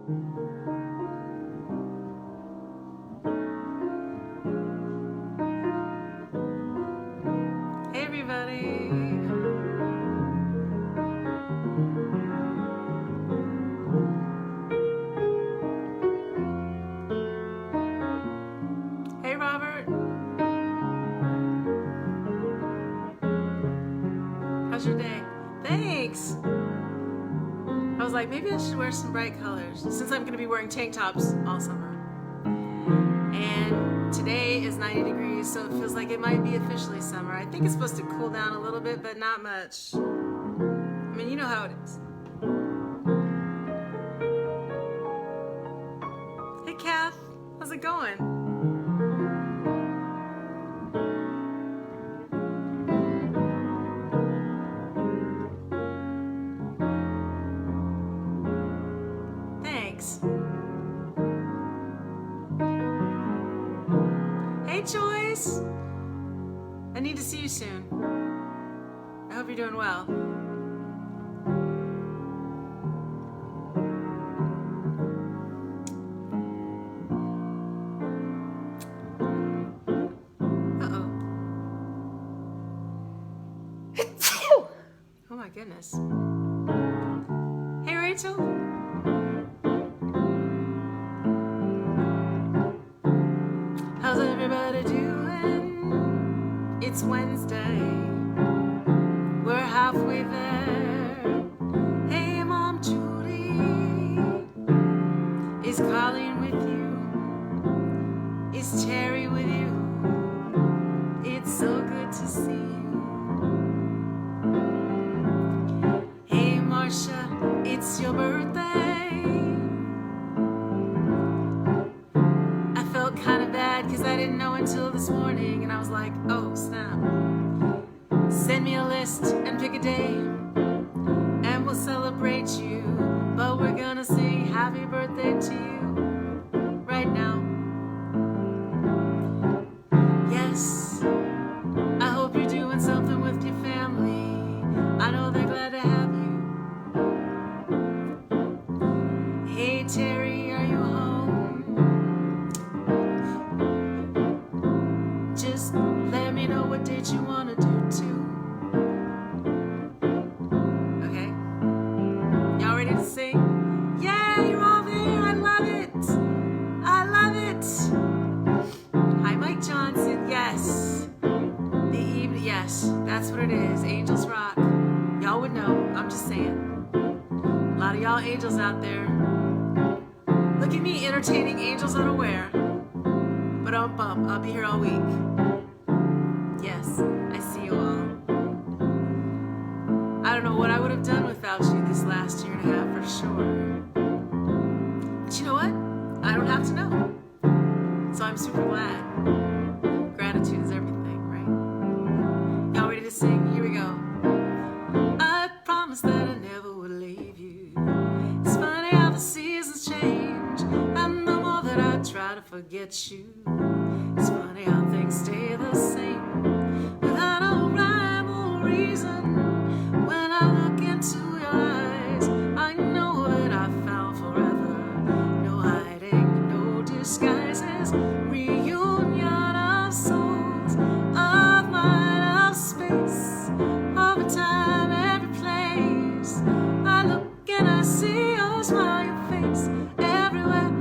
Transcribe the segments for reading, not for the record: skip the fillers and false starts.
Hey everybody. Hey Robert. How's your day? Thanks. I was like, maybe I should wear some bright colors since I'm going to be wearing tank tops all summer. And today is 90 degrees, so it feels like it might be officially summer. I think it's supposed to cool down a little bit, but not much. I mean, you know how it is. Hey Kath, how's it going? Thanks. Hey Joyce! I need to see you soon. I hope you're doing well. Uh-oh. Oh my goodness. Hey Rachel! How's everybody doing? It's Wednesday. We're halfway there. Hey Mom Judy is Colleen with you? Is Terry with you? It's so good to see you. Hey Marcia, it's your birthday. Kind of bad because I didn't know until this morning, and I was like, oh snap, send me a list and pick a day and we'll celebrate you, but we're gonna sing happy birthday to you right now. Yes, I hope you're doing something with your family. I know they're glad to have you. Hey Terry, are you home? Just let me know what date you want to do too. Okay? Y'all ready to sing? Yeah, you're all there. I love it. I love it. Hi, Mike Johnson. Yes. The evening. Yes, that's what it is. Angels rock. Y'all would know. I'm just saying. A lot of y'all angels out there. Look at me entertaining angels unaware. But I'll be here all week. Yes, I see you all. I don't know what I would have done without you this last year and a half for sure. But you know what? I don't have to know. So I'm super glad. Gratitude is everything, right? Y'all ready to sing? Here we go. I promised that I never would leave you. It's funny how the seasons change, and the more that I try to forget you, it's funny how things stay the same without a rhyme or reason. When I look into your eyes, I know that I found forever. No hiding, no disguises. Reunion of souls, of mind, of space, of a time, every place. I look and I see your smiling face everywhere,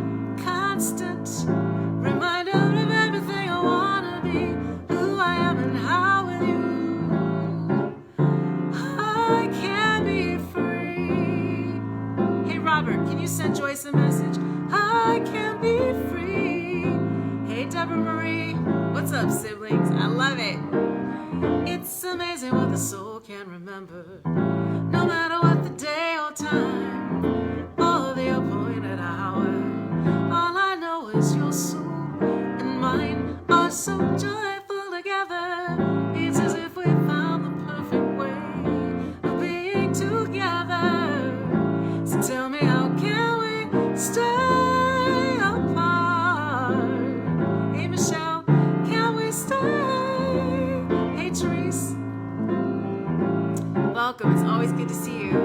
constant reminder of everything I wanna be, who I am and how with you I can be free. Hey Robert, can you send Joyce a message? I can be free. Hey Deborah Marie, what's up siblings? I love it. It's amazing what the soul can remember, no matter what the day or time or the appointed hour. All I know is your soul and mine are so joyful together. It's as if we found the perfect way of being together. So tell me, how can we stay apart? Hey Michelle, can we stay? Hey Therese, welcome. It's always good to see you.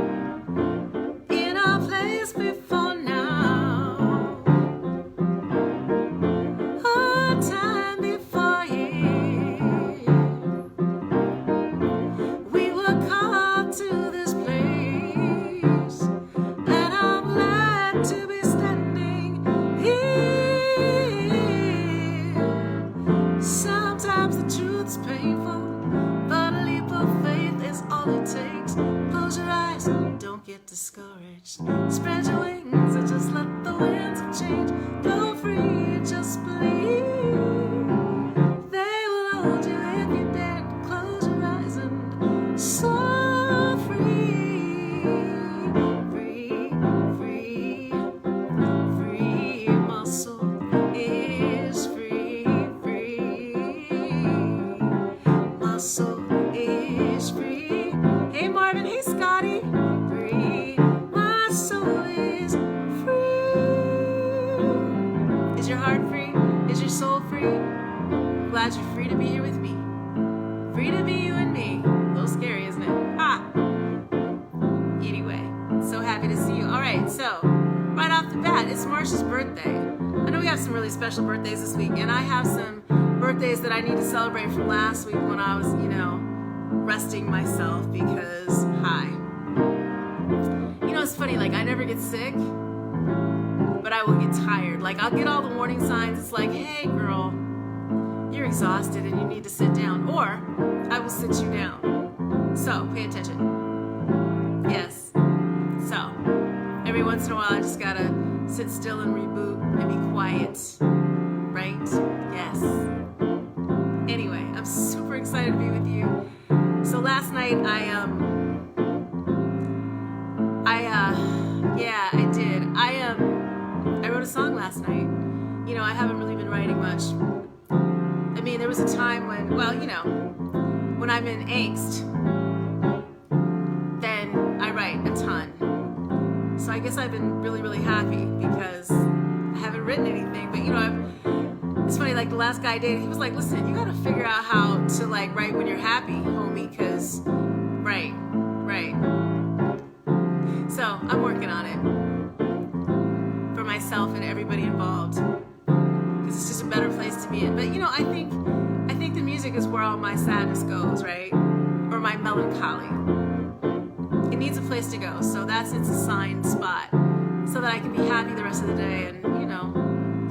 In our place before now. your heart free? Is your soul free? I'm glad you're free to be here with me. Free to be you and me. A little scary, isn't it? Ha! Anyway, so happy to see you. All right, so right off the bat, it's Marsha's birthday. I know we have some really special birthdays this week, and I have some birthdays that I need to celebrate from last week when I was, resting myself because, it's funny, like I never get sick, but I will get tired. Like I'll get all the warning signs. It's like, hey girl, you're exhausted and you need to sit down, or I will sit you down. So pay attention. Yes. So every once in a while I just gotta sit still and reboot and be quiet. Right? Yes. Anyway, I'm super excited to be with you. So last night I did. I wrote a song last night. I haven't really been writing much. I mean, there was a time when, when I'm in angst, then I write a ton. So I guess I've been really, really happy because I haven't written anything. But, it's funny, like the last guy I dated, he was like, listen, you gotta figure out how to like write when you're happy, homie, because, right. So I'm working on it for myself and everybody involved because it's just a better place to be in. But I think the music is where all my sadness goes, right? Or my melancholy. It needs a place to go, so that's its assigned spot so that I can be happy the rest of the day and,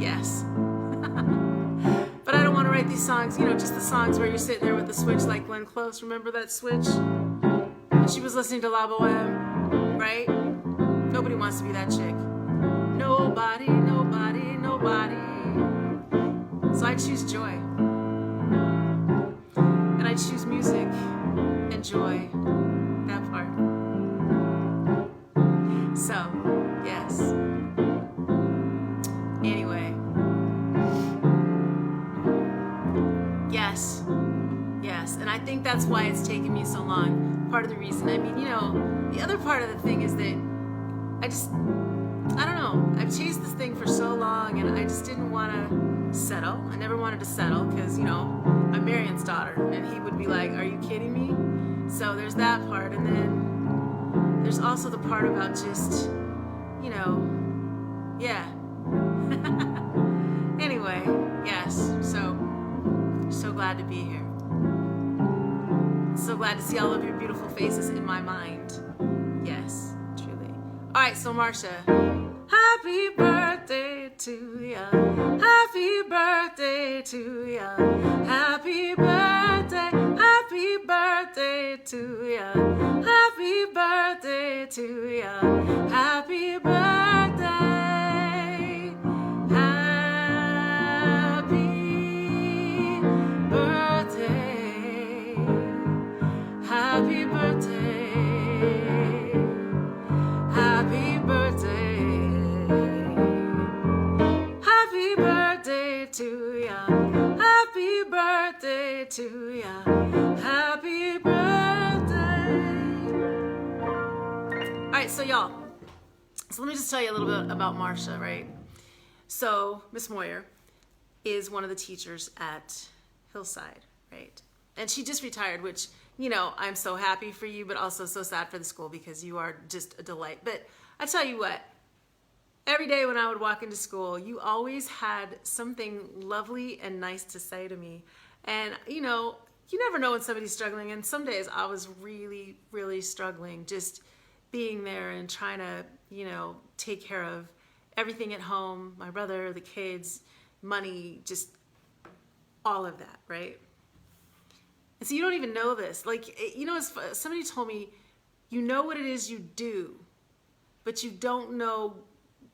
yes. But I don't want to write these songs, just the songs where you're sitting there with the switch like Glenn Close. Remember that switch? When she was listening to La Boheme, right? Nobody wants to be that chick. Nobody. So I choose joy. And I choose music and joy. That part. So, yes. Anyway. Yes. And I think that's why it's taken me so long. Part of the reason. I mean, the other part of the thing is that I don't know. I've chased this thing for so long and I just didn't want to settle. I never wanted to settle because, I'm Marion's daughter and he would be like, are you kidding me? So there's that part. And then there's also the part about just, yeah. Anyway, yes. So glad to be here. So glad to see all of your beautiful faces in my mind. Yes, truly. All right, so Marsha, happy birthday to ya. Happy birthday to ya. Happy birthday to ya. Happy birthday to ya. Happy birthday. Happy birthday. Happy birthday. Happy birthday to ya. Happy birthday to ya. Happy birthday. All right, so y'all. So let me just tell you a little bit about Marsha, right? So Miss Moyer is one of the teachers at Hillside, right? And she just retired, which, I'm so happy for you, but also so sad for the school because you are just a delight. But I tell you what, every day when I would walk into school, you always had something lovely and nice to say to me. And, you never know when somebody's struggling. And some days I was really, really struggling, just being there and trying to, take care of everything at home, my brother, the kids, money, just all of that, right? And so you don't even know this. Like, somebody told me, you know what it is you do, but you don't know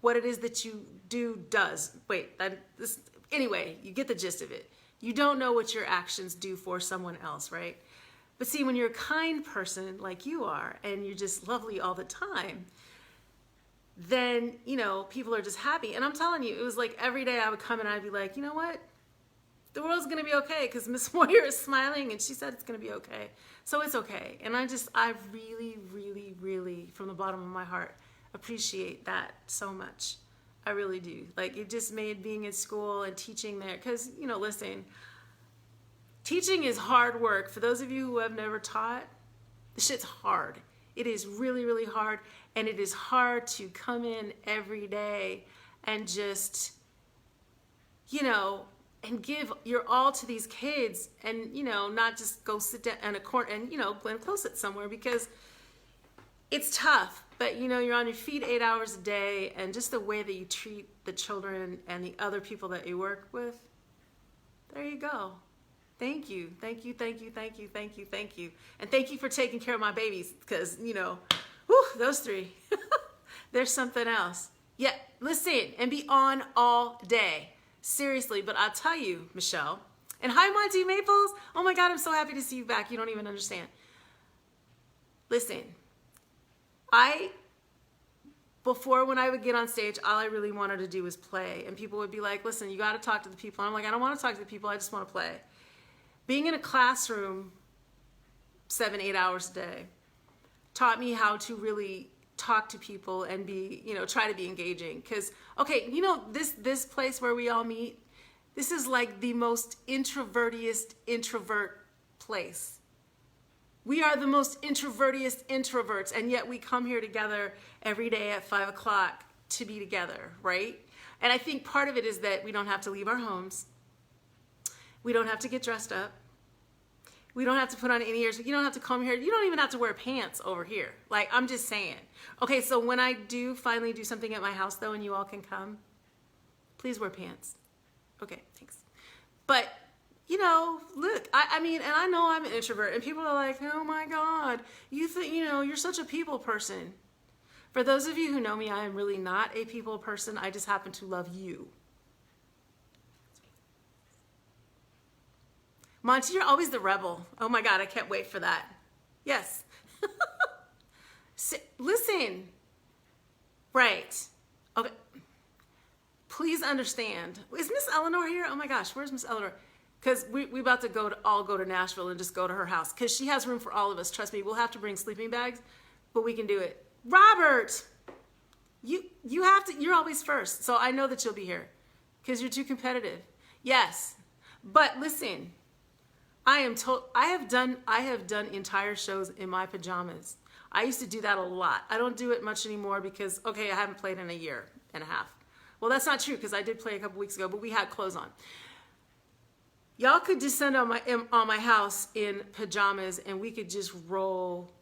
what it is that you does. Anyway, you get the gist of it. You don't know what your actions do for someone else, right? But see, when you're a kind person like you are, and you're just lovely all the time, then, people are just happy. And I'm telling you, it was like every day I would come and I'd be like, you know what? The world's going to be okay because Miss Moyer is smiling and she said it's going to be okay. So it's okay. And I really, really, really, from the bottom of my heart, appreciate that so much. I really do. Like, it just made being at school and teaching there, because, you know, listen, teaching is hard work. For those of you who have never taught, the shit's hard. It is really, really hard. And it is hard to come in every day and just, you know, and give your all to these kids, and, you know, not just go sit down in a corner and, you know, Glenn Close it somewhere, because it's tough. But, you know, you're on your feet 8 hours a day, and just the way that you treat the children and the other people that you work with, there you go. Thank you, thank you, thank you, thank you, thank you, thank you. And thank you for taking care of my babies, because, you know, whew, those three, there's something else. Yeah, listen, and be on all day. Seriously, but I'll tell you, Michelle, and hi, Monty Maples. Oh my God, I'm so happy to see you back. You don't even understand. Listen, before when I would get on stage, all I really wanted to do was play. And people would be like, listen, you got to talk to the people. And I'm like, I don't want to talk to the people. I just want to play. Being in a classroom 7, 8 hours a day taught me how to really talk to people and be, you know, try to be engaging. Because, okay, you know, this place where we all meet, this is like the most introvertiest introvert place. We are the most introvertiest introverts, and yet we come here together every day at 5 o'clock to be together, right? And I think part of it is that we don't have to leave our homes. We don't have to get dressed up. We don't have to put on any ears. You don't have to come here. You don't even have to wear pants over here. Like, I'm just saying. Okay, so when I do finally do something at my house, though, and you all can come, please wear pants. Okay, thanks. But, you know, look, I mean, and I know I'm an introvert, and people are like, oh my God, you think, you know, you're such a people person. For those of you who know me, I am really not a people person. I just happen to love you. Monty, you're always the rebel. Oh my God, I can't wait for that. Yes. Listen. Right. Okay. Please understand. Is Miss Eleanor here? Oh my gosh, where's Miss Eleanor? Because we about to all go to Nashville and just go to her house. Because she has room for all of us. Trust me, we'll have to bring sleeping bags, but we can do it. Robert, you have to, you're always first. So I know that you'll be here because you're too competitive. Yes. But listen, I have done entire shows in my pajamas. I used to do that a lot. I don't do it much anymore because, okay, I haven't played in a year and a half. Well, that's not true because I did play a couple weeks ago, but we had clothes on. Y'all could descend on my house in pajamas and we could just roll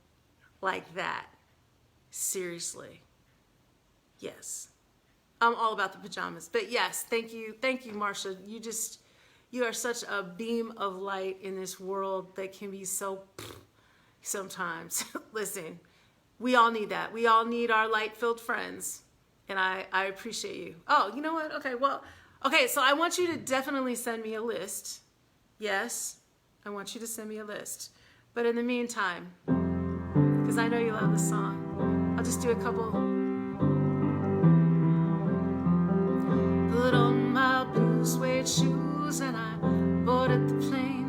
like that. Seriously. Yes. I'm all about the pajamas. But yes, thank you, Marsha. You are such a beam of light in this world that can be so sometimes. Listen, we all need that. We all need our light-filled friends. And I appreciate you. Oh, you know what? Okay, well, okay, so I want you to definitely send me a list. Yes, I want you to send me a list. But in the meantime, because I know you love this song, I'll just do a couple. Put on my blue suede shoes and I boarded the plane.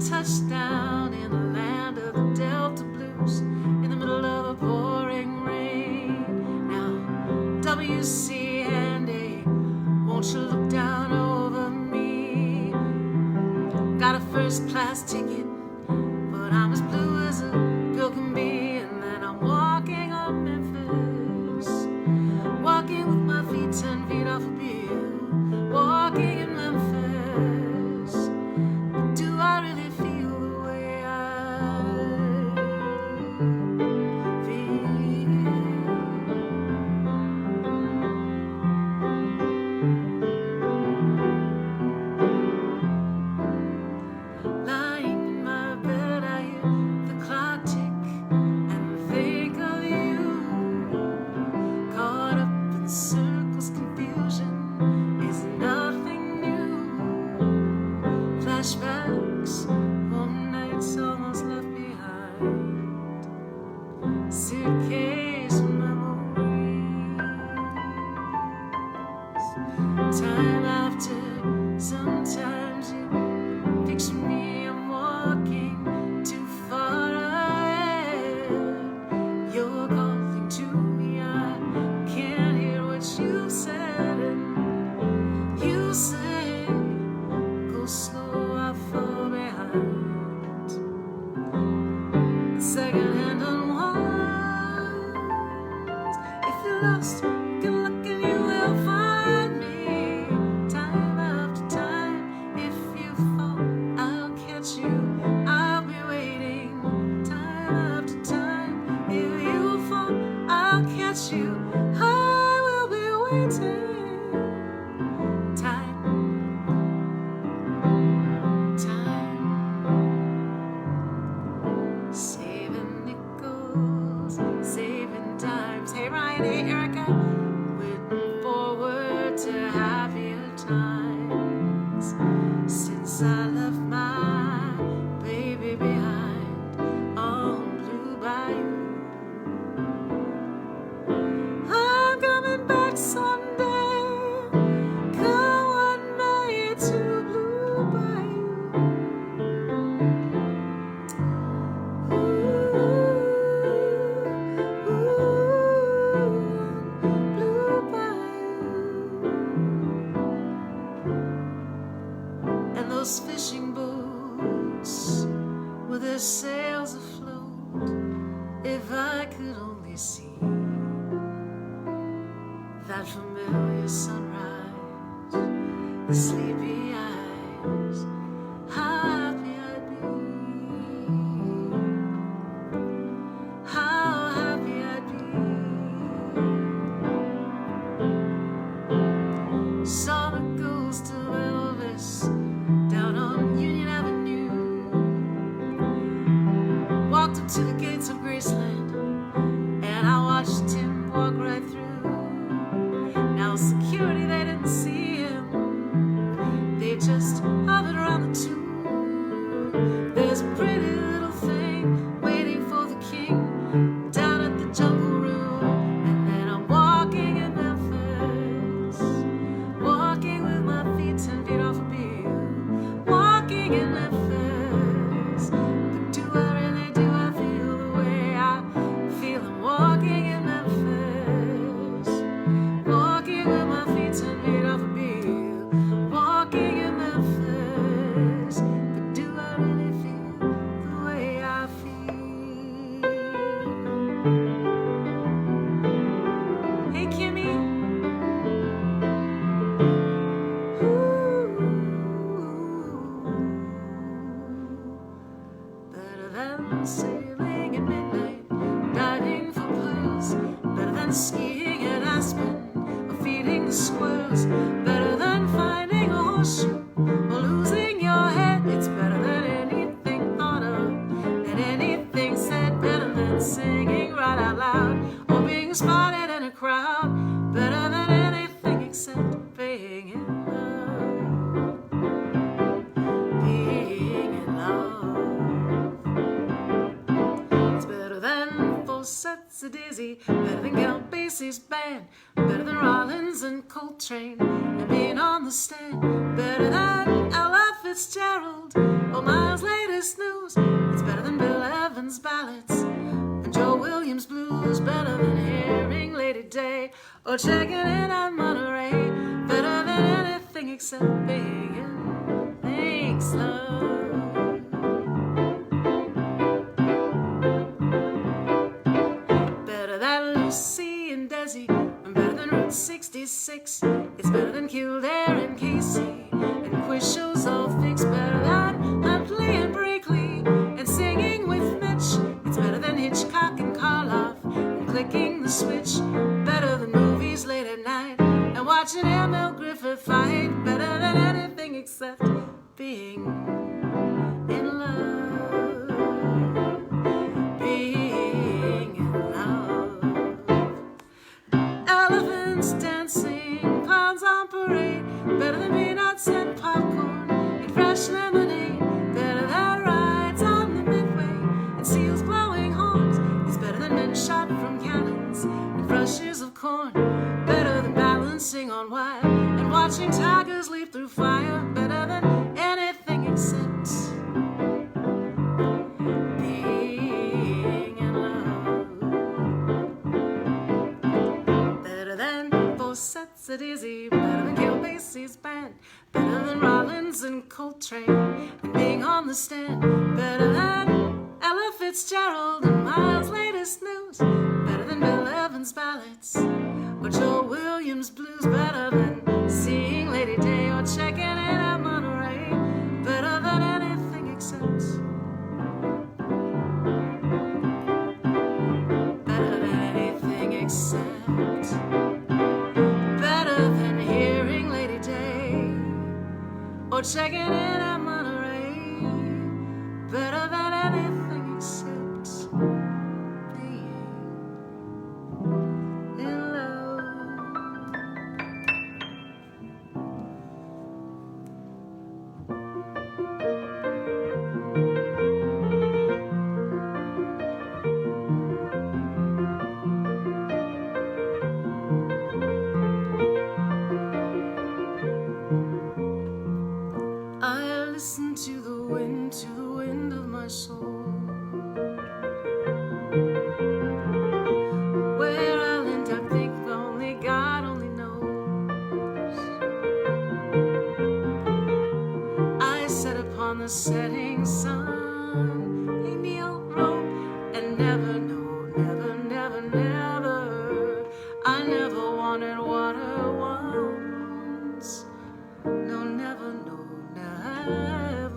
Touched down in the land of the Delta Blues in the middle of a pouring rain. Now, W.C. Handy, won't you look down over me? Got a first class ticket, but I'm as blue as a girl can be. And then I'm walking up Memphis, walking with my feet 10 feet off a pier, walking in Memphis. But do I really feel the way I feel? Lying in my bed, I hear the clock tick and think of you. Caught up in circles, confusion is nothing new. Flashbacks, warm nights almost left behind. Suitcase memories. Time after, sometimes you picture me, I'm walking too far ahead. You're calling to me, I can't hear what you waiting. Time. Saving nickels, saving dimes. Hey Ryan, hey Erica, waiting forward to happier times. Since I left my baby behind on Blue Bayou, I'm coming back someday. Come what may to Blue Bayou. Blue Bayou. And those fishing boats with their sails afloat, if I could only see that familiar sunrise, the sleepy eyes, how happy I'd be, how happy I'd be. Summer goes to Elvis down on Union Avenue, walked up to the gates of Graceland, and I watched him walk right through. Now security, they didn't see him, they just hovered around the tomb. There's a pretty little thing waiting for the king down at the Jungle Room. And then I'm walking in Memphis, walking with my feet 10 feet off a beam, walking in Memphis. But do I really, do I feel the way I feel? I'm walking in Memphis, walking with my feet 10 feet off a beam, walking in Memphis. But do I really feel the way I feel? Hey Kimmy. Better than sailing at midnight, diving for pearls. Better than skiing at Aspen or feeding the squirrels. Better than finding a horseshoe or losing your head. It's better than anything thought of, than anything said. Better than singing right out loud or being spotted in a crowd. Better than anything except being in love. Being in love. It's better than 4 sets of Dizzy, better than Count Basie's band, better than Rollins and Coltrane and being on the stand. Better than Ella Fitzgerald or Miles' latest news. It's better than Bill Evans' ballads and Joe Williams' blues. Better than hearing Lady Day or checking in on Monterey. Better than anything except being in. Thanks, love. Better than Lucy and Desi, and better than Route 66. It's better than Kildare and Casey and quiz shows all fixed. Better than Huntley and Brinkley and singing with Mitch. It's better than Hitchcock and Karloff and clicking the switch. Better than movies late at night and watching M.L. Griffith fight. Better than anything except being in love. Being in love. Elephants dancing, clowns on parade. Better than peanuts and popcorn and fresh lemonade. Better than rides on the Midway and seals blowing horns. It's better than men shot from cannons and fresh ears of corn. Better than balancing on wire and watching tigers leap through fire. Better than anything except being in love. Better than 4 sets of Dizzy, better than Gil Basie's band, better than Rollins and Coltrane and being on the stand. Better than Ella Fitzgerald and Miles' latest news. Better than Bill Evans' ballads or Joe Williams' blues. Better than seeing Lady Day or checking in at Monterey. Better than anything except. Better than anything except. or checking in at Monterey. Better than anything except being in love. I listen to the wind of my soul. Where I'll end up, think only God only knows. I sat upon the setting sun, a meal rope, and never, no, never, never, never, I never wanted water once. No, never, no, never.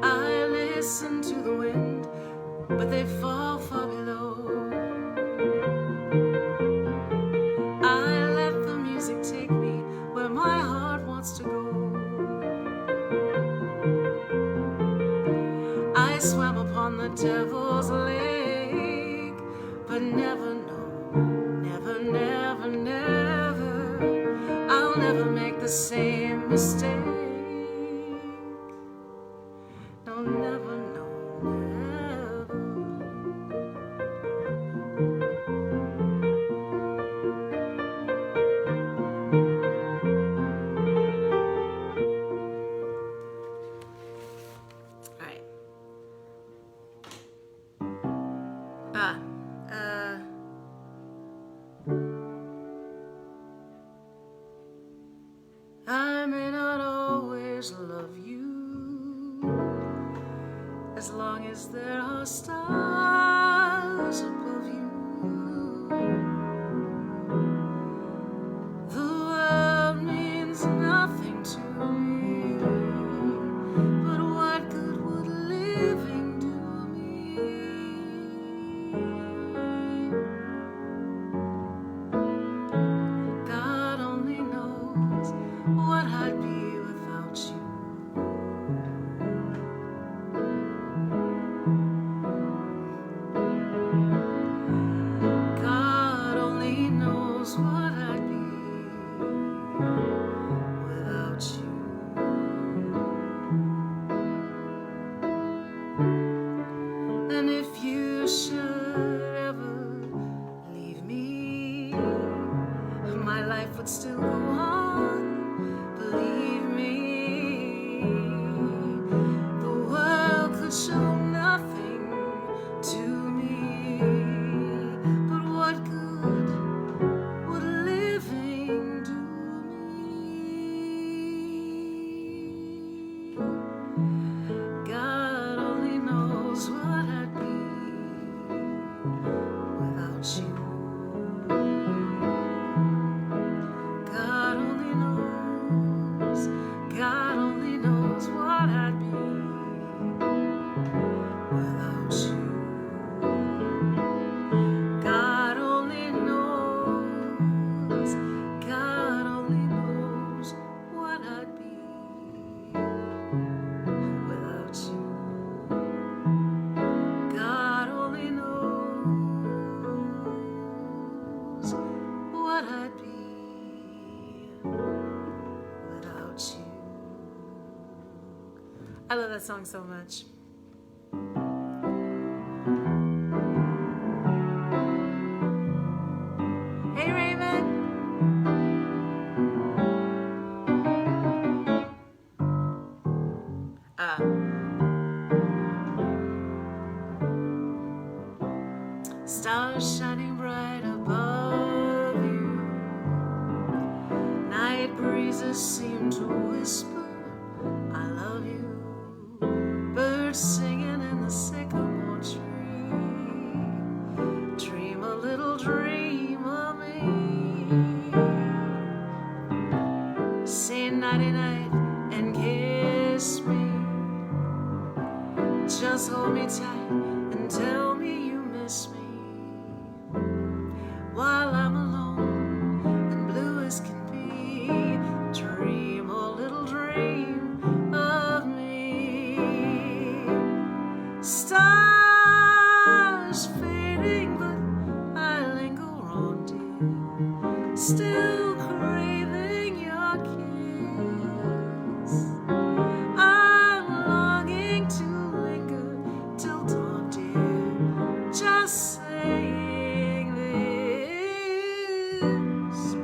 I listen to the wind, but they fall far below. I let the music take me where my heart wants to go. I swam upon the devil's lake, but never, no, never, never, never, I'll never make the same mistake. No, never, no, never. All right. I may not always love you, as long as there are stars above you. The world means nothing to me, but what good would living do me? God only knows what I'd be without you. God only knows what I'd be without you. And if you should ever leave me, my life would still go on. Believe me, the world could show nothing to me, but what good would living do me? God only knows what I'd be without you. God only knows, God only knows what I'd be without you. God only knows, God only knows what I'd be without you. God only knows what I'd be without you. I love that song so much. Hey Raymond. Stars shining bright above you. Night breezes seem to whisper, I love you. Birds singing in the sycamore tree. Dream a little dream of me. Say nighty-night and kiss me. Just hold me tight and tell me you miss me. stars fading, but I linger on, dear, still craving your kiss. I'm longing to linger till dawn, dear, just saying this.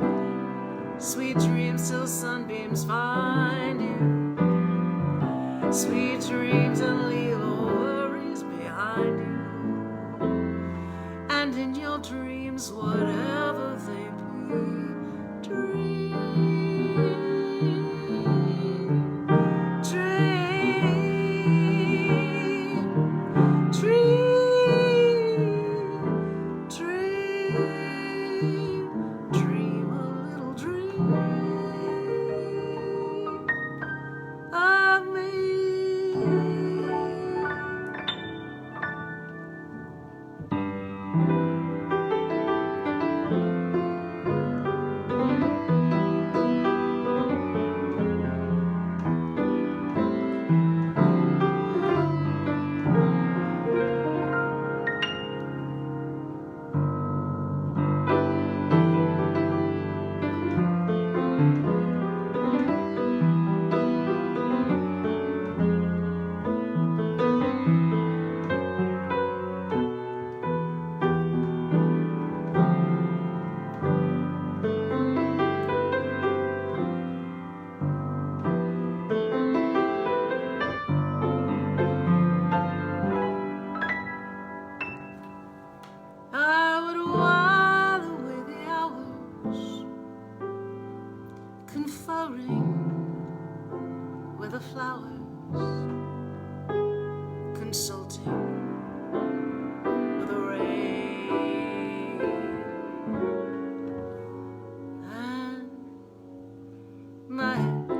Sweet dreams till sunbeams find you. Sweet dreams and leave all worries behind you. And in your dreams, whatever they be, dream, dream, dream, dream, dream a little dream of me. I would while away the hours, conferring with the flowers, consulting with the rain, and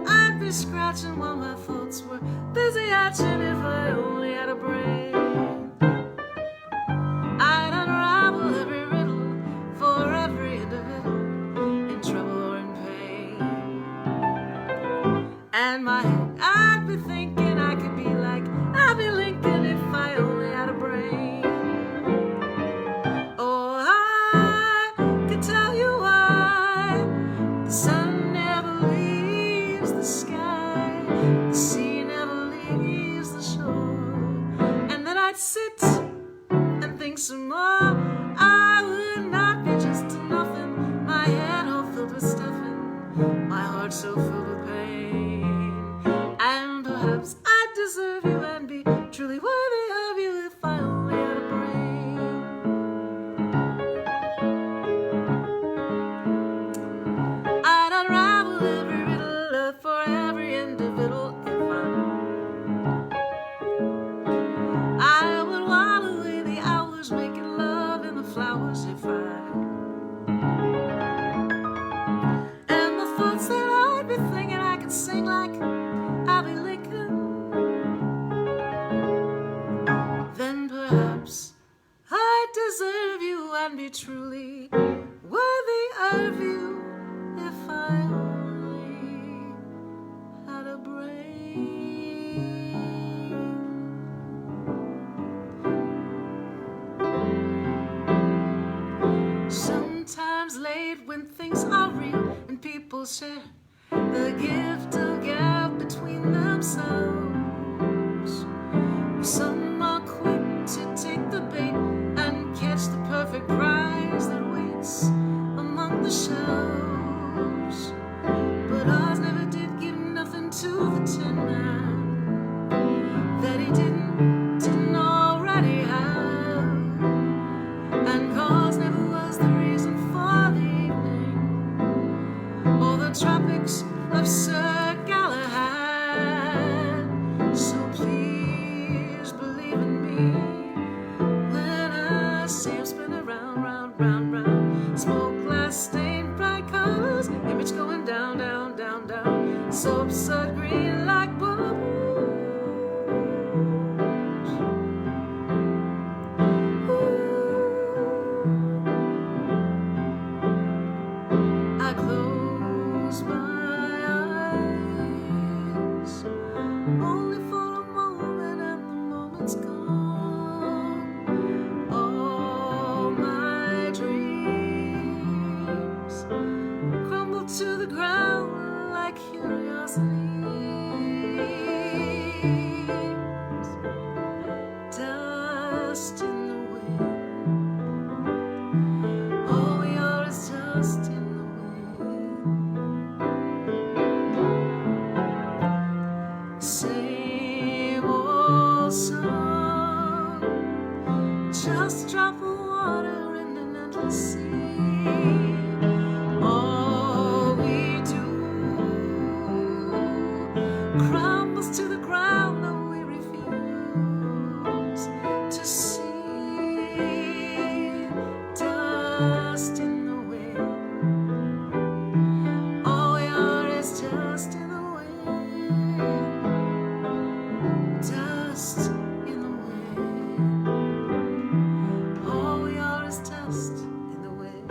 I'd be scratching while my thoughts were busy hatching. If I only had a brain, I'd unravel every riddle for every individual in trouble or in pain. And my head, I'd be thinking I could be like Abby Lincoln if I only had a brain. Oh, I could tell you why the sun never leaves the sky, the sea never leaves the shore. And then I'd sit and think some more. I would not be just a nothing, my head all filled with stuffing, my heart so filled with pain. And perhaps I'd deserve you and be truly worthy of you if I only had a brain. I'd unravel every riddle for every individual if I would while away the hours making love in the flowers if and the thoughts that I'd be thinking I could sing like Abby Lincoln. Then perhaps I'd deserve you and be truly worthy of you if I only had a brain. Sometimes late when things are real and people share the gift of gap between themselves, some are quick to take the bait and catch the perfect prize that waits among the shelves. But ours never did give nothing to the Tin Man that he didn't already have, and cause never was the reason for the evening or the tropics of Sir Galahad. dust in the wind. All we are is dust in the wind. Same old song, just a drop of water in an endless sea. All we do crumbles to the ground that we refuse to see. Dust in the wind. All we are is dust in the wind. Dust in the wind. All we are is dust in the wind.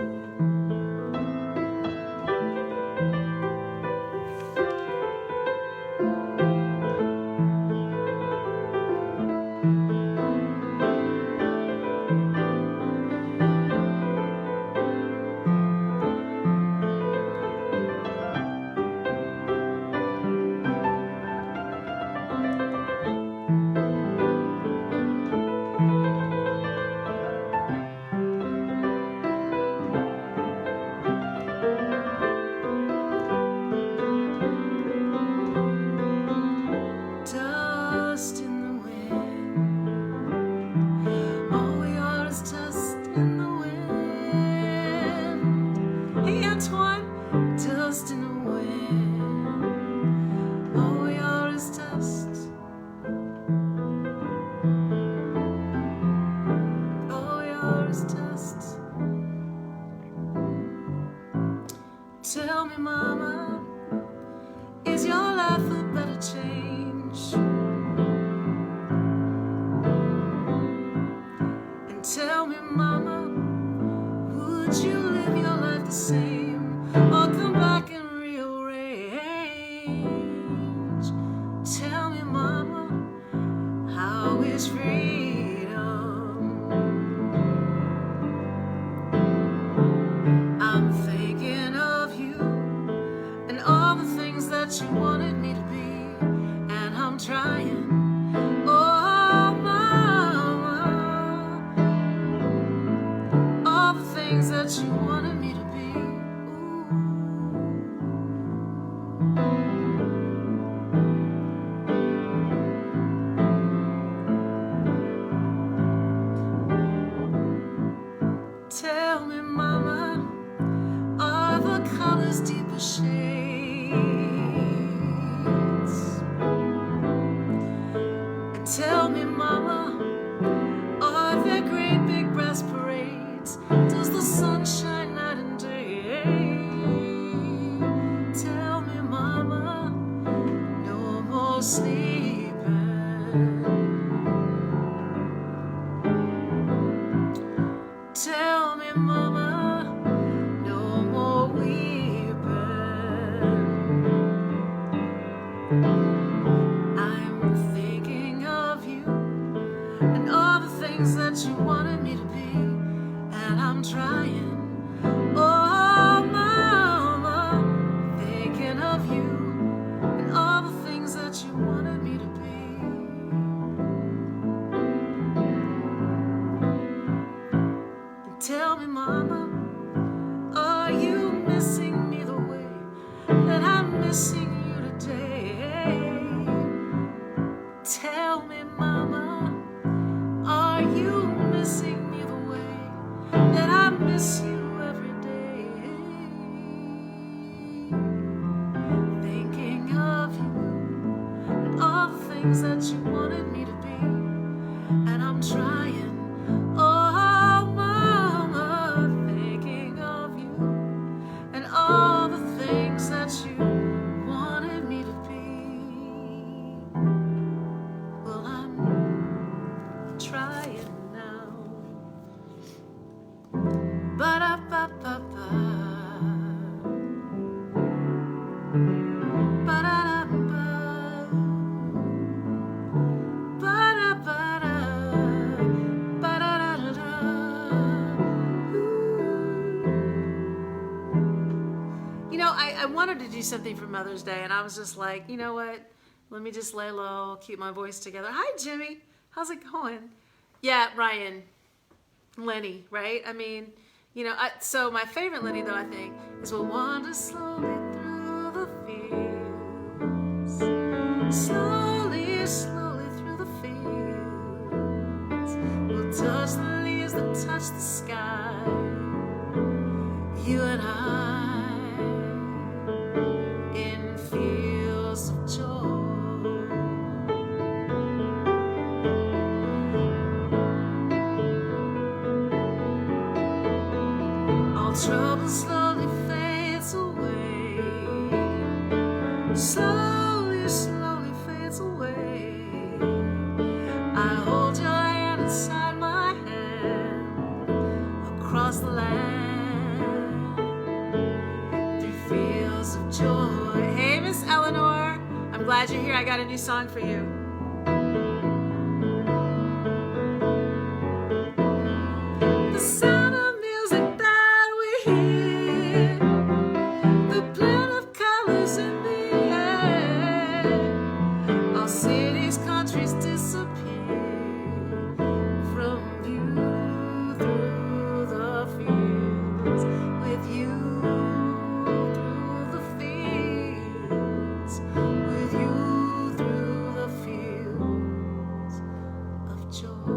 Dust in the wind. All we are is dust in the wind. Hey, Antoine, dust in the wind. All we are is dust. All we are is dust. Tell me, Mama, is your life a better change? And tell me, Mama, would you live your life the same or come back and rearrange? Tell me, Mama, how is freedom? I'm thinking of you and all the things that you wanted me to be, and I'm trying. Oh, Mama, all the things that you wanted me to be. Tell me, Mama, are the colors deeper shades? And tell me, Mama, are there great big brass parades? Does the sun shine night and day? Tell me, Mama, no more sleeping. Tell me, Mama, no more weeping. I'm thinking of you and all the things that you wanted me to be, and I'm trying. Oh, Mama, thinking of you and all the things that you wanted me to be. Tell me, Mama, are you missing me the way that I'm missing you today? Tell me, Mama, are you missing me the way that I miss you every day? Thinking of you and all the things that you wanted me to be, and I'm trying. Oh, Mama, thinking of you and all the things that you wanted me to be. Well, I'm trying now. Ba-da-ba-ba-ba. Ba-da-da-ba. Ba-da-ba-da. Ba-da-da-da-da. You know, I wanted to do something for Mother's Day, and I was just like, you know what? Let me just lay low, keep my voice together. Hi, Jimmy. How's it going? Yeah, Ryan, Lenny, right? I mean, you know, so my favorite Lenny, though, I think, is we'll wander slowly through the fields. Slowly, slowly through the fields. We'll touch the leaves that touch the sky. You and I, in fields of joy. Trouble slowly fades away. Slowly, slowly fades away. I hold your hand inside my hand. Across the land. Through fields of joy. Hey, Miss Eleanor. I'm glad you're here. I got a new song for you. The sound of music the blend of colors in the air. All cities, countries disappear from view through the fields. With you through the fields. With you through the fields of joy.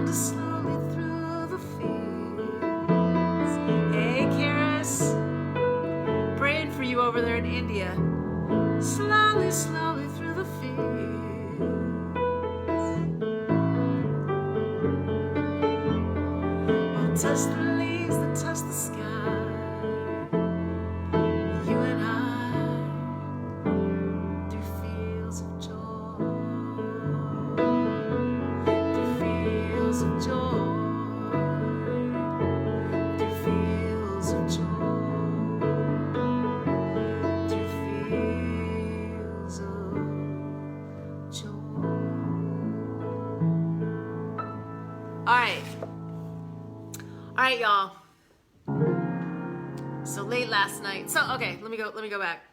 Slowly through the fields. Hey, Karis, praying for you over there in India. Slowly, slowly through the fields. We'll touch the leaves that touch the sky. You and I, through fields of joy. Of joy, through fields of joy, through fields of joy. All right, y'all. So late last night. So okay, let me go back.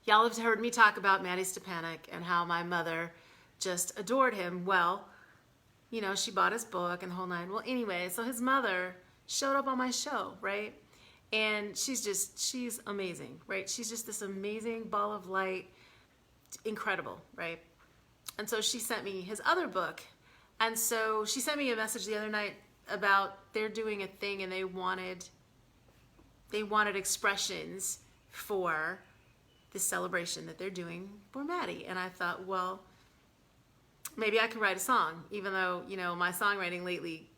Y'all have heard me talk about Matty Stepanek and how my mother just adored him. Well, you know, she bought his book and the whole nine. Well, anyway, so his mother showed up on my show, right? And she's amazing, right? She's just this amazing ball of light, incredible, right? And so she sent me his other book. And so she sent me a message the other night about they're doing a thing and they wanted expressions for this celebration that they're doing for Maddie. And I thought, well, maybe I can write a song, even though, you know, my songwriting lately.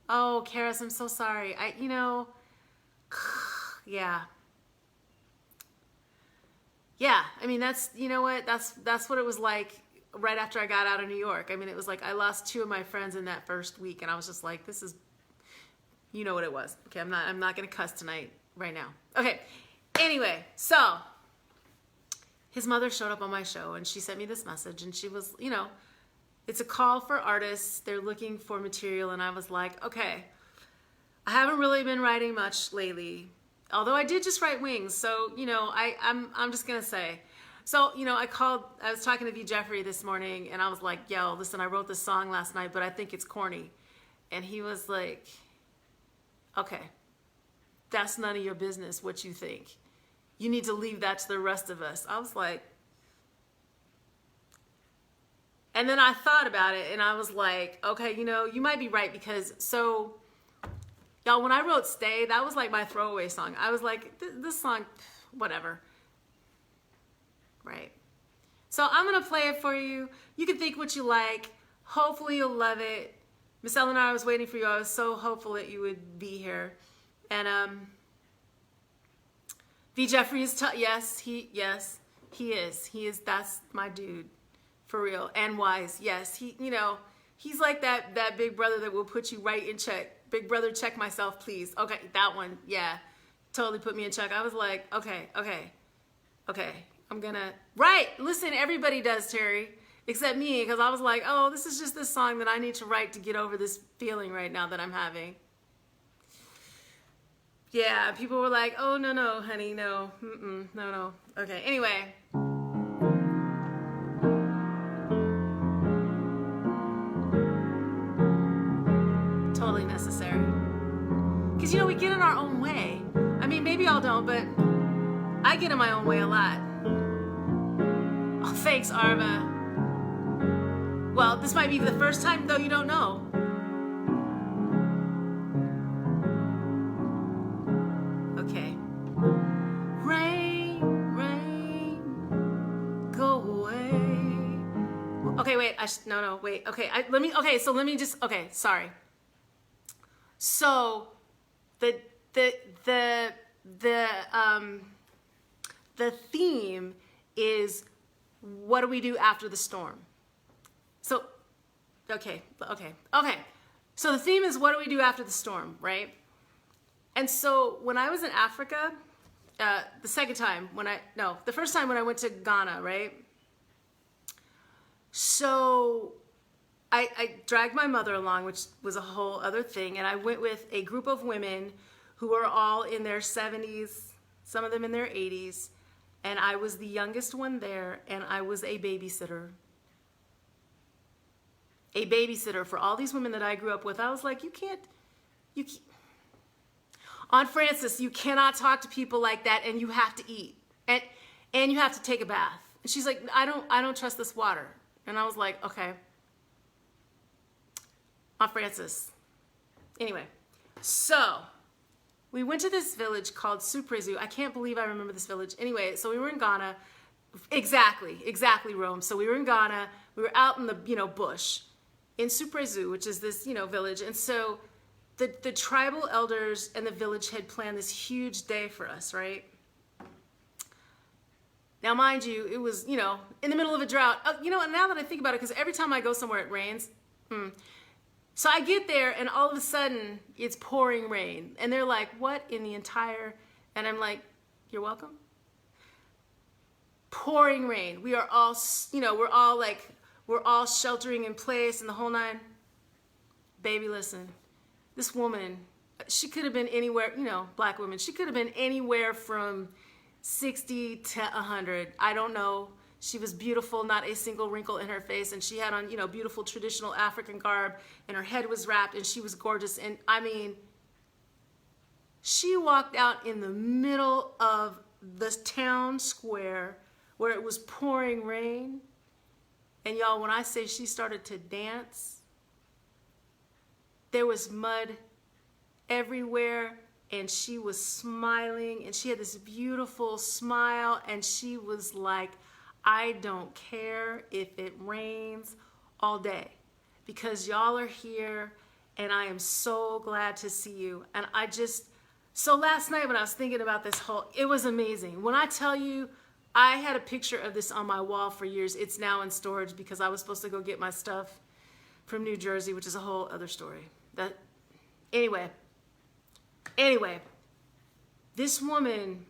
Oh, Karis, I'm so sorry. Yeah. Yeah, I mean, that's, you know what, that's what it was like right after I got out of New York. I mean, it was like I lost 2 of my friends in that first week, and I was just like, this is, you know what it was. Okay, I'm not gonna cuss tonight, right now. Okay, anyway, so his mother showed up on my show, and she sent me this message, and she was, you know, it's a call for artists. They're looking for material, and I was like, okay, I haven't really been writing much lately, although I did just write Wings, so, you know, I'm just gonna say. So, you know, I was talking to V. Jeffrey this morning, and I was like, yo, listen, I wrote this song last night, but I think it's corny. And he was like, okay, that's none of your business what you think. You need to leave that to the rest of us. I was like, and then I thought about it, and I was like, okay, you know, you might be right, because, so, y'all, when I wrote Stay, that was like my throwaway song. I was like, this song, whatever. Right. So I'm going to play it for you. You can think what you like. Hopefully you'll love it. Miss Eleanor, I was waiting for you. I was so hopeful that you would be here. And V. Jeffrey is yes, he is. That's my dude. For real. And wise. Yes, he, you know, he's like that big brother that will put you right in check. Big brother, check myself, please. Okay, that one. Yeah. Totally put me in check. I was like, okay. I'm gonna, right, listen, everybody does, Terry, except me, because I was like, oh, this is just this song that I need to write to get over this feeling right now that I'm having. Yeah, people were like, oh, no, no, honey, no, no, no. Okay, anyway. Totally necessary. Because, we get in our own way. I mean, maybe y'all don't, but I get in my own way a lot. Oh, thanks, Arva. Well, this might be the first time, though, you don't know. Okay. Rain, rain, go away. Okay, wait. No, wait. Okay, let me just. Okay, sorry. So, the theme is, what do we do after the storm? So, okay. So the theme is, what do we do after the storm, right? And so when I was in Africa, the first time when I went to Ghana, right? So I dragged my mother along, which was a whole other thing. And I went with a group of women who were all in their 70s, some of them in their 80s. And I was the youngest one there, and I was a babysitter. A babysitter for all these women that I grew up with. I was like, you can't. Aunt Frances, you cannot talk to people like that, and you have to eat. And you have to take a bath. And she's like, I don't trust this water. And I was like, okay. Aunt Frances. Anyway, so we went to this village called Suprezu. I can't believe I remember this village. Anyway, so we were in Ghana. Exactly, Rome. So we were in Ghana. We were out in the, bush in Suprezu, which is this, village. And so the tribal elders and the village had planned this huge day for us, right? Now, mind you, it was, in the middle of a drought. And now that I think about it, because every time I go somewhere, it rains. So I get there, and all of a sudden, it's pouring rain. And they're like, what in the entire... And I'm like, you're welcome. Pouring rain. We are all, we're all sheltering in place and the whole nine. Baby, listen. This woman, she could have been anywhere, black women. She could have been anywhere from 60 to 100. I don't know. She was beautiful, not a single wrinkle in her face. And she had on, beautiful traditional African garb. And her head was wrapped, and she was gorgeous. And I mean, she walked out in the middle of the town square where it was pouring rain. And y'all, when I say she started to dance, there was mud everywhere, and she was smiling, and she had this beautiful smile, and she was like, I don't care if it rains all day, because y'all are here, and I am so glad to see you. And so last night when I was thinking about this it was amazing. When I tell you, I had a picture of this on my wall for years. It's now in storage because I was supposed to go get my stuff from New Jersey, which is a whole other story. Anyway, this woman,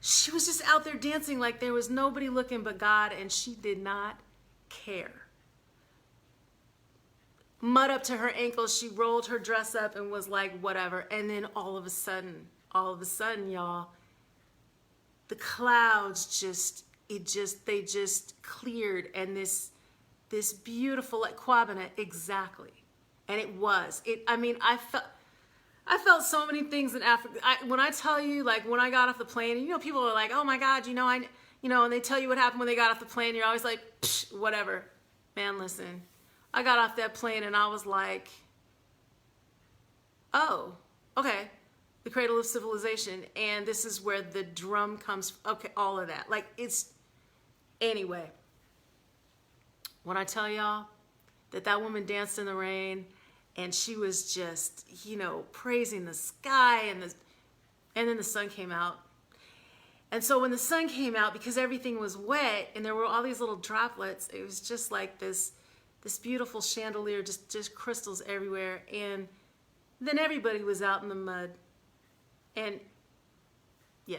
she was just out there dancing like there was nobody looking but God, and she did not care. Mud up to her ankles, she rolled her dress up and was like, whatever. And then all of a sudden, y'all, the clouds they just cleared, and this beautiful, like Kwabena, exactly. And it was. I felt so many things in Africa. When I tell you, when I got off the plane, and people are like, oh my God, and they tell you what happened when they got off the plane, you're always like, psh, whatever. Man, listen, I got off that plane and I was like, oh, okay. The cradle of civilization, and this is where the drum comes, okay, all of that. Anyway. When I tell y'all that woman danced in the rain, and she was just, praising the sky, and then the sun came out. And so when the sun came out, because everything was wet and there were all these little droplets, it was just like this beautiful chandelier, just crystals everywhere. And then everybody was out in the mud. And yeah.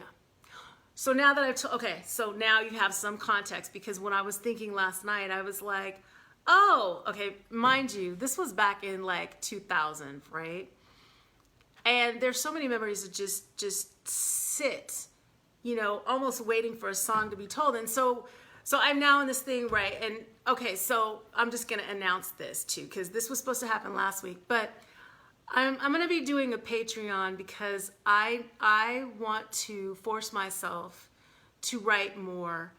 So now that so now you have some context, because when I was thinking last night, I was like, Oh, okay. Mind you, this was back in like 2000, right? And there's so many memories that just sit, you know, almost waiting for a song to be told. And so I'm now in this thing, right? And okay, so I'm just gonna announce this too, because this was supposed to happen last week, but I'm gonna be doing a Patreon because I want to force myself to write more.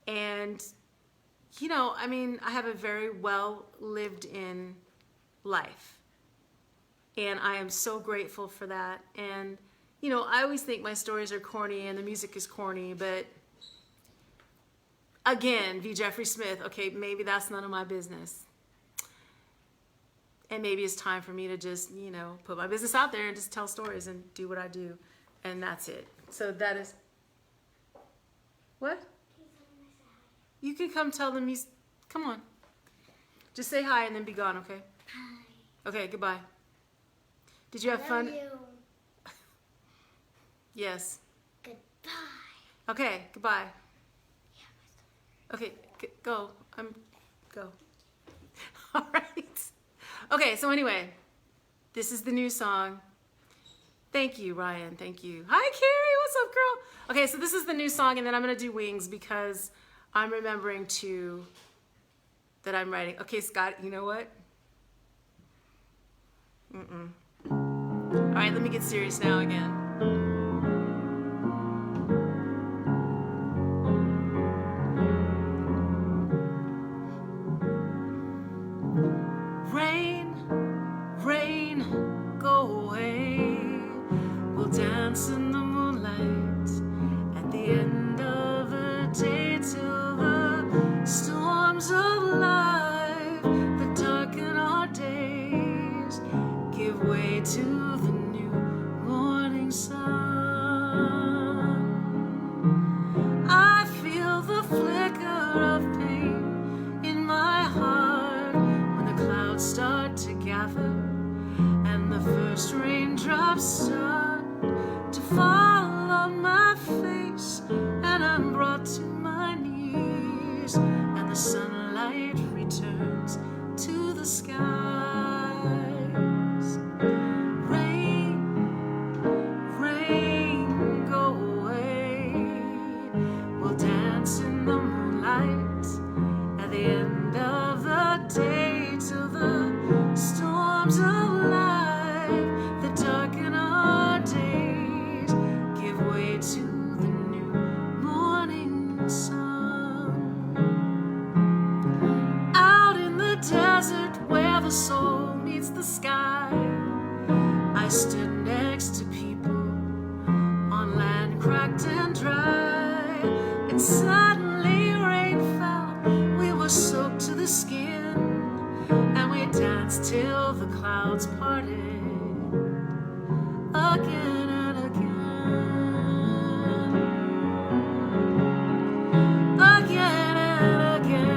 And you know, I mean, I have a very well lived in life. And I am so grateful for that. And, you know, I always think my stories are corny and the music is corny, but again, V. Jeffrey Smith, okay, maybe that's none of my business. And maybe it's time for me to just, you know, put my business out there and just tell stories and do what I do. And that's it. So that is, what? You can come tell them you, come on. Just say hi and then be gone, okay? Hi. Okay, goodbye. Did you have fun? You. Yes. Goodbye. Okay, goodbye. Okay, go. Go. All right. Okay, so anyway, this is the new song. Thank you, Ryan. Thank you. Hi, Carrie. What's up, girl? Okay, so this is the new song, and then I'm going to do Wings because I'm remembering that I'm writing. Okay, Scott, you know what? All right, let me get serious now again. Rain, rain, go away. We'll dance in the moonlight at the end of the day till the storms of life that darken our days give way to the new morning sun. I feel the flicker of pain in my heart when the clouds start to gather and the first raindrops start to fall on my face, and I'm brought to my knees, and the sunlight returns to the skies. Rain, rain, go away. We'll dance in the moonlight at the end of the day till the storms of life that darken our days give way to the new morning sun. Out in the desert where the soul meets the sky, I stood next to people on land cracked and dry, and suddenly rain fell. We were soaked to the skin, and we danced till the clouds parted again and again, again and again.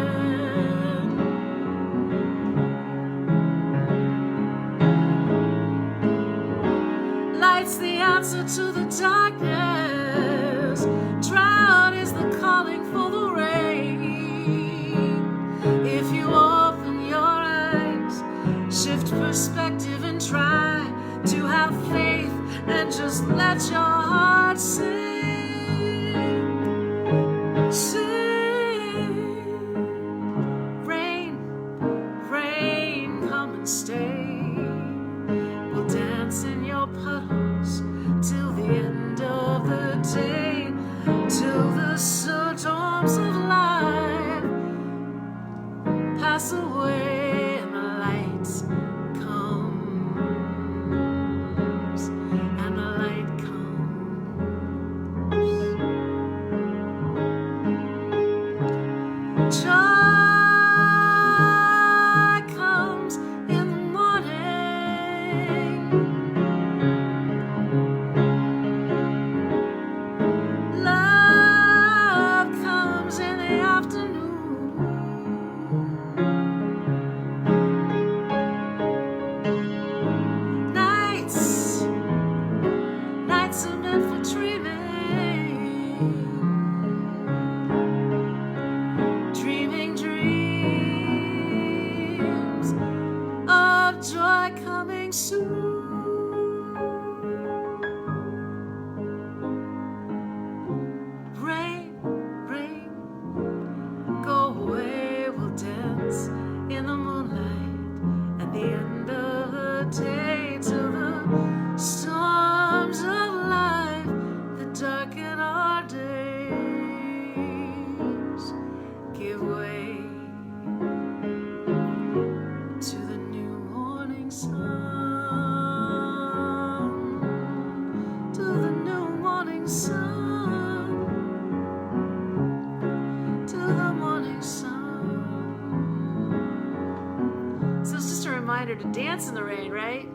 Light's the answer to the darkness. Drought is the calling for the rain. If you open your eyes, shift perspective and try to have faith and just let your heart sing. Sing. Rain, rain, come and stay. We'll dance in your puddles till the end of the day, till the storms of life pass away and the light comes, and the light comes. Joy comes in the morning. day till the storms of life that darken our days give way to the new morning sun, to the new morning sun, to the morning sun. So it's just a reminder to dance in the rain, right?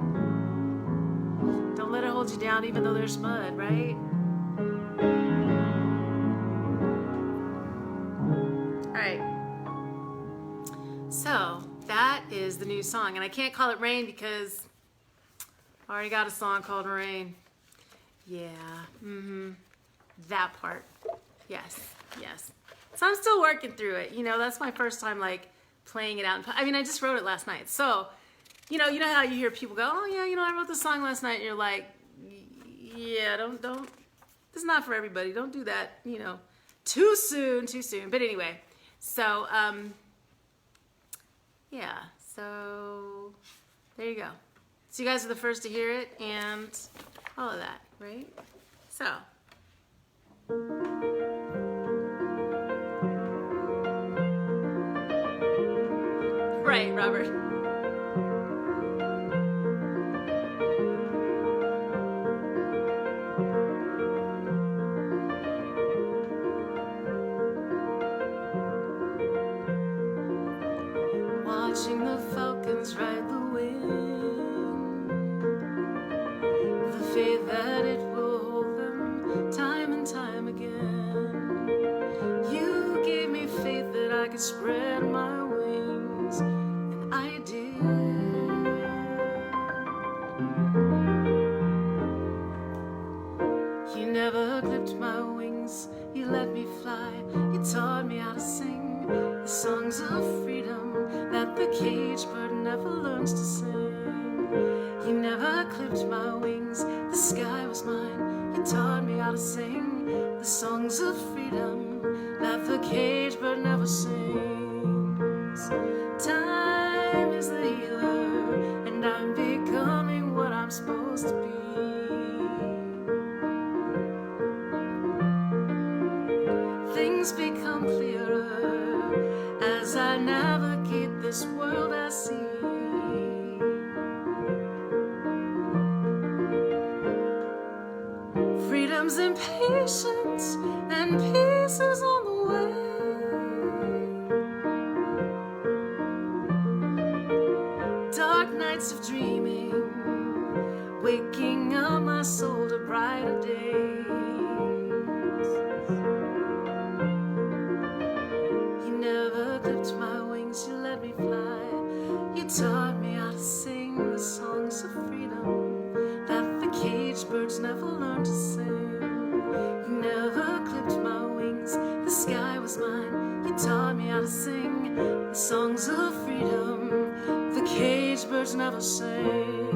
Don't let it hold you down even though there's mud, right? All right. So that is the new song. And I can't call it Rain because I already got a song called Rain. Yeah, that part. Yes, yes. So I'm still working through it. You know, that's my first time like playing it out. I mean, I just wrote it last night. So, you know how you hear people go, oh yeah, I wrote the song last night. And you're like, yeah, don't, this is not for everybody. Don't do that, too soon. But anyway, so, yeah, so there you go. So you guys are the first to hear it and all of that, right? So. Right, Robert. Watching the falcons ride the wind, the faith that it will hold them time and time again. You gave me faith that I could spread my wings, and I did. You never clipped my wings, you let me fly. You taught me how to sing the songs of freedom that the caged bird never learns to sing. You never clipped my wings, the sky was mine. You taught me how to sing the songs of freedom that the caged bird never sings. Time is the healer, and I'm becoming what I'm supposed to be. Things become clearer as I navigate this world I see. Freedom's impatient and peace is on the way. Dark nights of dreaming, waking up my soul to brighter days. You never clipped my wings, you let me fly. You taught me how to sing the songs of freedom that the caged birds never learned to sing. You never clipped my wings, the sky was mine. You taught me how to sing the songs of freedom the caged birds never sing.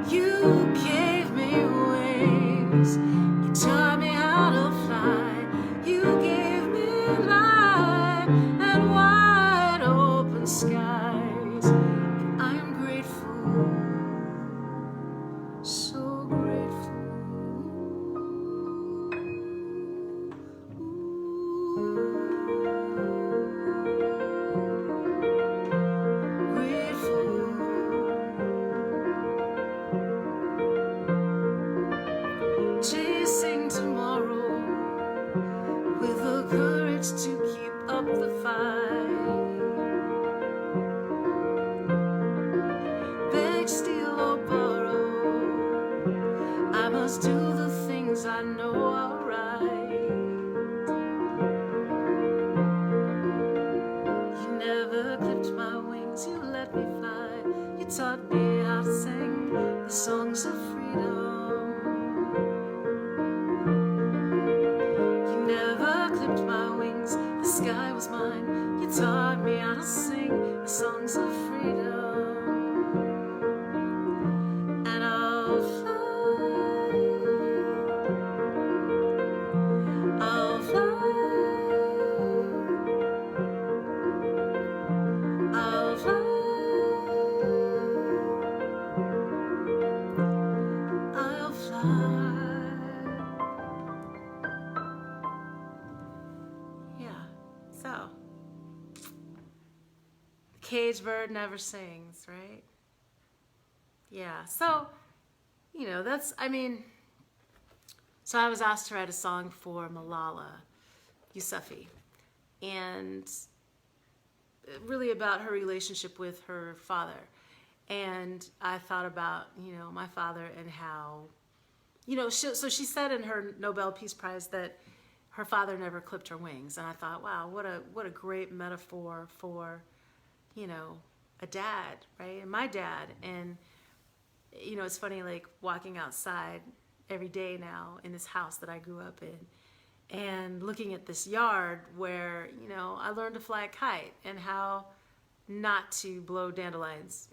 You gave me wings, you taught me how to fly. You gave me light and wide open skies. And I am grateful, so grateful. Chasing tomorrow with the courage to keep up the fight. Beg, steal, or borrow, I must do the things I know are right. You never clipped my wings, you let me fly. You taught me how to sing the songs of freedom. The sky was mine. You taught me how to sing the songs of freedom. And I'll fly, I'll fly, I'll fly. caged bird never sings, right? Yeah, so, you know, so I was asked to write a song for Malala Yousafzai, and really about her relationship with her father. And I thought about, you know, my father and how, you know, so she said in her Nobel Peace Prize that her father never clipped her wings. And I thought, wow, what a great metaphor for, you know, a dad, right? And my dad. And, you know, it's funny, like walking outside every day now in this house that I grew up in and looking at this yard where, you know, I learned to fly a kite and how not to blow dandelions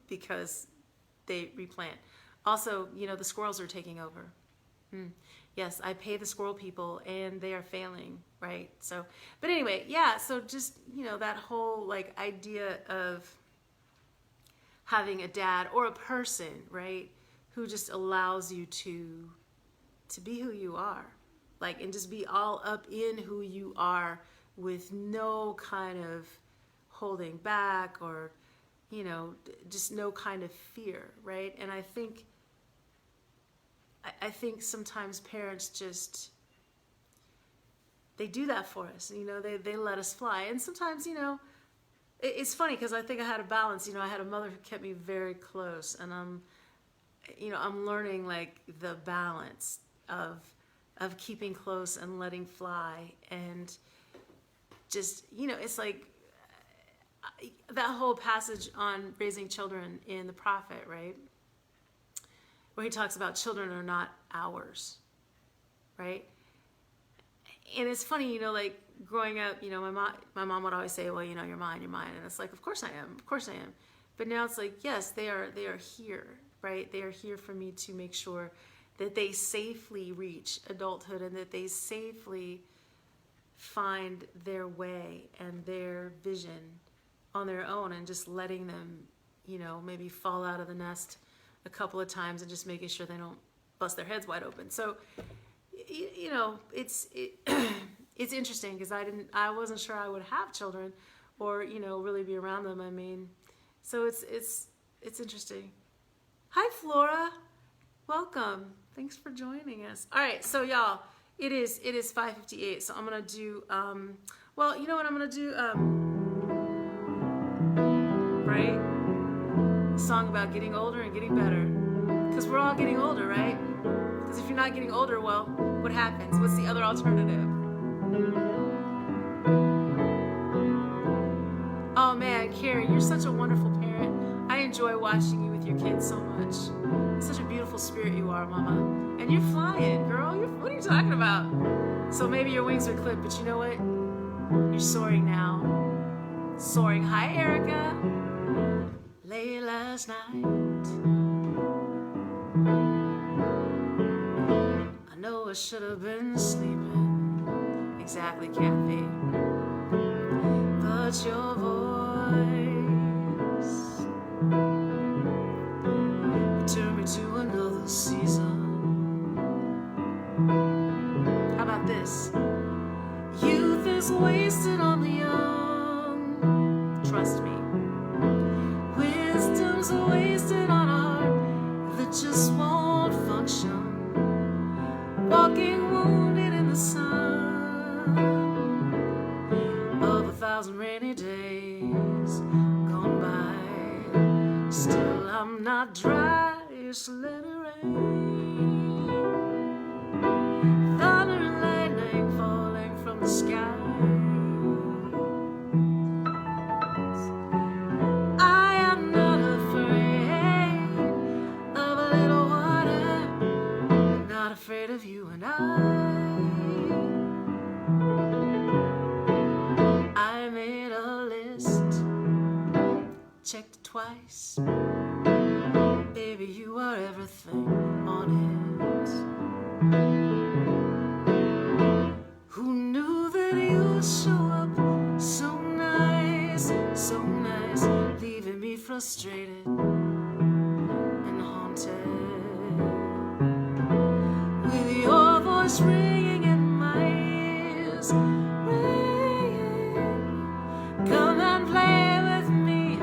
because they replant. Also, you know, the squirrels are taking over. Yes, I pay the squirrel people and they are failing, right? So, but anyway, yeah, so just, you know, that whole like idea of having a dad or a person, right, who just allows you to be who you are, like, and just be all up in who you are with no kind of holding back or, you know, just no kind of fear, right? And I think sometimes parents just, they do that for us, you know, they let us fly. And sometimes, you know, it's funny because I think I had a balance. You know, I had a mother who kept me very close, and I'm learning like the balance of keeping close and letting fly, and just, you know, it's like that whole passage on raising children in the prophet, right? Where he talks about children are not ours, right? And it's funny, you know, like growing up, you know, my mom would always say, well, you know, you're mine, and it's like, of course I am. But now it's like, yes, they are here, right? They are here for me to make sure that they safely reach adulthood and that they safely find their way and their vision on their own, and just letting them, you know, maybe fall out of the nest a couple of times and just making sure they don't bust their heads wide open. So, you know, it's interesting because I wasn't sure I would have children or, you know, really be around them. I mean, so it's interesting. Hi, Flora. Welcome. Thanks for joining us. All right, so y'all, it is 5:58. So I'm gonna do well, you know what I'm gonna do? Right? A song about getting older and getting better. Because we're all getting older, right? Because if you're not getting older, well, what happens? What's the other alternative? Oh man, Carrie, you're such a wonderful parent. I enjoy watching you with your kids so much. Such a beautiful spirit you are, Mama. And you're flying, girl. What are you talking about? So maybe your wings are clipped, but you know what? You're soaring now. Soaring. Hi, Erica. Late last night, I know I should have been sleeping. Exactly, Kathy. But your voice returned me to another season. How about this? Youth is wasted on the young. Trust me. Wisdom's wasted on art that just won't function. Walking wounded in the sun of 1,000 rainy days gone by. Still I'm not dry, just let it rain. Thunder and lightning falling from the sky. Afraid of you and I made a list, checked it twice. Baby, you are everything on it. Who knew that you would show up so nice, leaving me frustrated and haunted. Your voice ringing in my ears, ringing. Come and play with me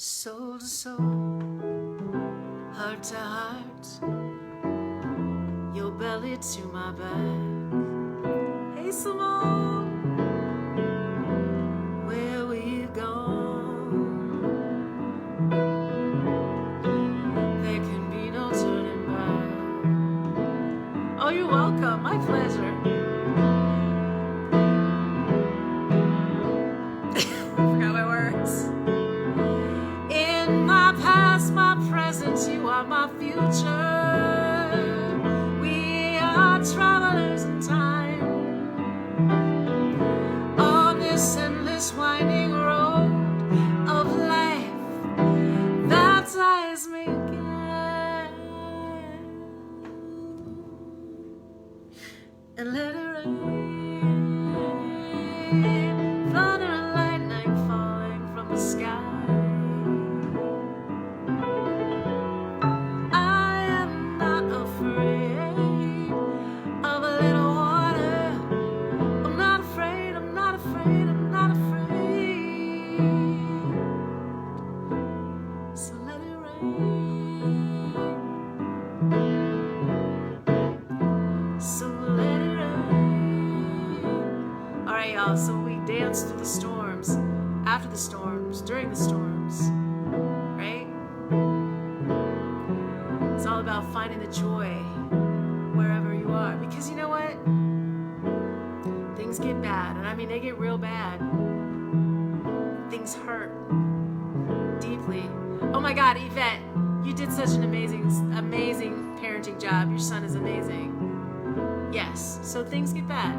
soul to soul, heart to heart, your belly to my back. Hey Simone, where we've gone, there can be no turning back. Oh, you're welcome, my pleasure. Forgot my words. In my past, my present, you are my future. We are travelers in time on this endless winding road of life. Baptize me again and let it rain. Thunder and lightning falling from the sky. I am not afraid of a little water. I'm not afraid, I'm not afraid, I'm not afraid. So let it rain. So let it rain. Alright, y'all, so we dance through the storms, after the storms, during the storms, right? It's all about finding the joy wherever you are. Because you know what? Things get bad, and I mean they get real bad. Things hurt deeply. Oh my God, Yvette, you did such an amazing parenting job. Your son is amazing. Yes, so things get bad.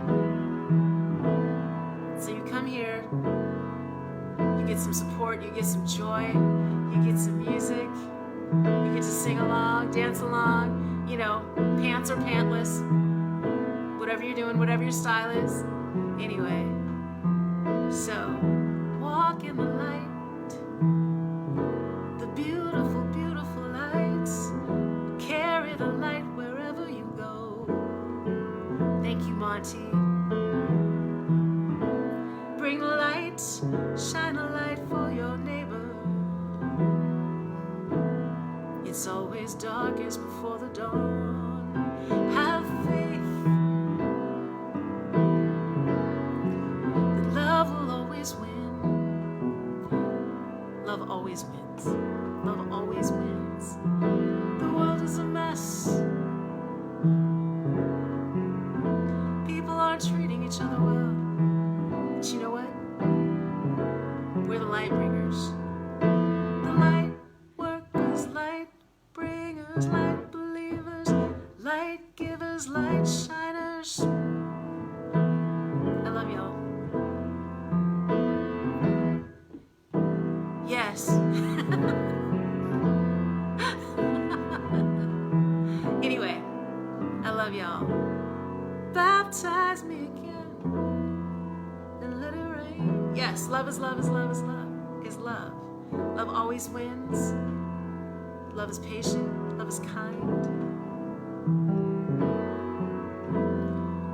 So you come here, you get some support, you get some joy, you get some music, you get to sing along, dance along, you know, pants or pantless, whatever you're doing, whatever your style is. Anyway, so walk in the light, the beautiful, beautiful lights. Carry the light wherever you go. Thank you, Monty. Bring the light, shine a light for your neighbor. It's always darkest before the dawn. Have faith that love will always win. Love always wins. Love always wins. The world is a mess. People aren't treating each other well. But you know what? We're the light bringers. The light workers, light bringers, light believers, light givers, light shiners. I love y'all. Yes. Anyway, I love y'all. Baptize me again and let it rain. Yes, love is love is love is love is love. Love always wins. Love is patient. Love is kind.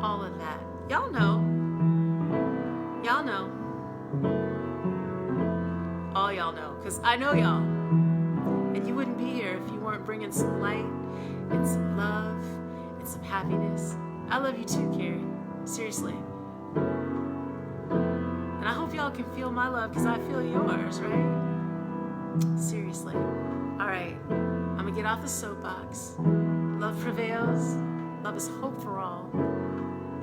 All of that. Y'all know. Y'all know. All y'all know. Because I know y'all. And you wouldn't be here if you weren't bringing some light and some love and some happiness. I love you too, Carrie. Seriously. And I hope y'all can feel my love because I feel yours, right? Seriously. All right. I'm going to get off the soapbox. Love prevails. Love is hope for all.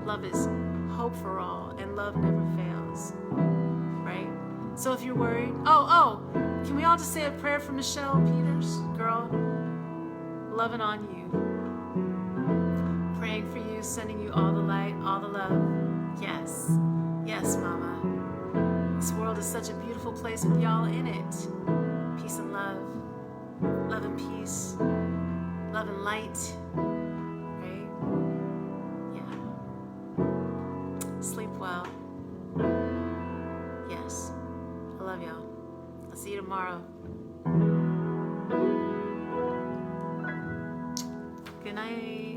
Love is hope for all. And love never fails. Right? So if you're worried, can we all just say a prayer for Michelle Peters? Girl, loving on you. Praying for you, sending you all the light, all the love. Yes. Yes, Mama. This world is such a beautiful place with y'all in it. Peace and love. Love and peace. Love and light. Right? Yeah. Sleep well. Yes. I love y'all. I'll see you tomorrow. Good night.